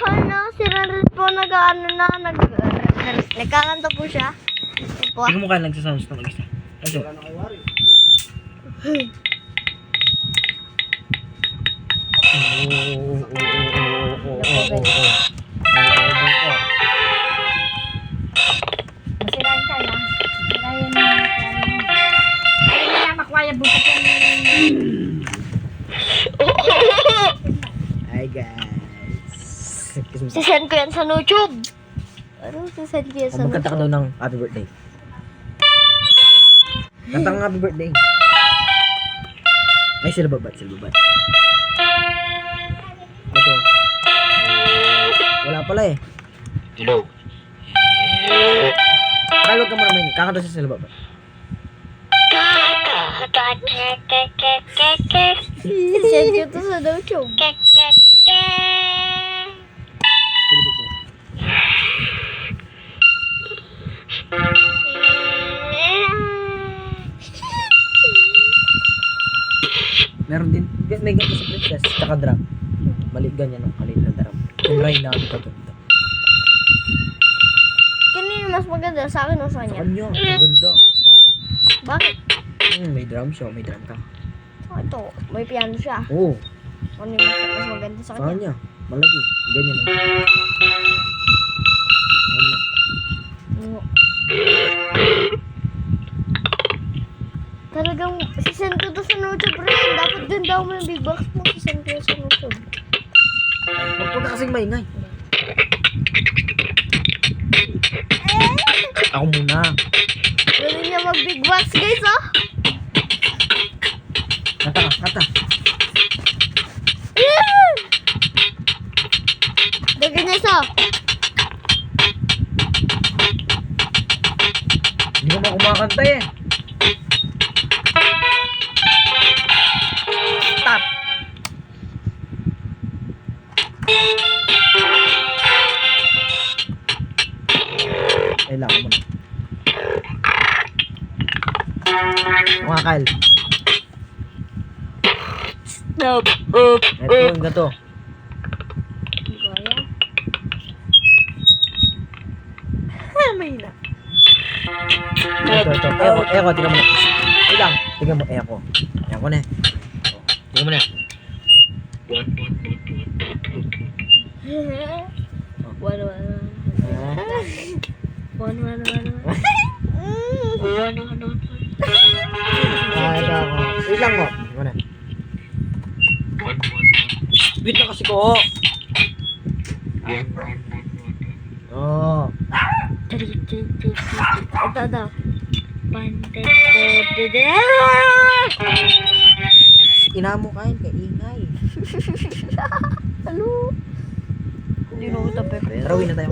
Ano, si Renren po nagkakanta po siya. Po. Hindi mo kaya nagsasounds na mag-isa. Ito. Masiraan ka lang. Masiraan yung ay, wala makwaya bukas yan. Hi guys. Sisend ko yan sa YouTube. Ano sisend ko yan sa Magkanta ka daw ng happy birthday. Kanta ng happy birthday. Ay, sila babat. Ito. Wala pala eh. Hello. Kaya huwag ka muna maingay. Kakanta siya sila babat. Sisend ko to sa YouTube. Sila babat. Meron din, may ganito sa princess, tsaka drum. Maliit ganyan ang kalit na drum. Yung Rhino, ito. Kanino mas maganda sa akin o sa Sa kanya? kanya, ang ganda. Bakit? May drum siya, may drum ka. Oh, ito, may piano siya. Oo, Ano yung mas maganda sa sa kanya? kanya. Malaki, ganyan lang. Ano? Oo. Talagang sisend ko to sa YouTube rin. Dapat din daw mo yung big box mo. Sisend ko sa YouTube. Huwag ka kasing maingay. Ako muna. Galing niya mag big box guys oh. Kata. Dagan niya so. Hindi ko kumakanta eh. Stop. Kailangan mo na. Mga Kyle. Stop. Ito yung gato. Hindi ko alam. May na. Ito. Eko, tingnan mo na. Ito lang. Tingnan mo, Eko. Ayan ko na eh. Tingnan mo na. One. Ito ako. Wait lang ko. Tingnan mo na. Wait na kasi ko. Oo. Ito. Ina mo kain, kaingay. Ano? Hindi na kita pepe. Tara, uwi na tayo.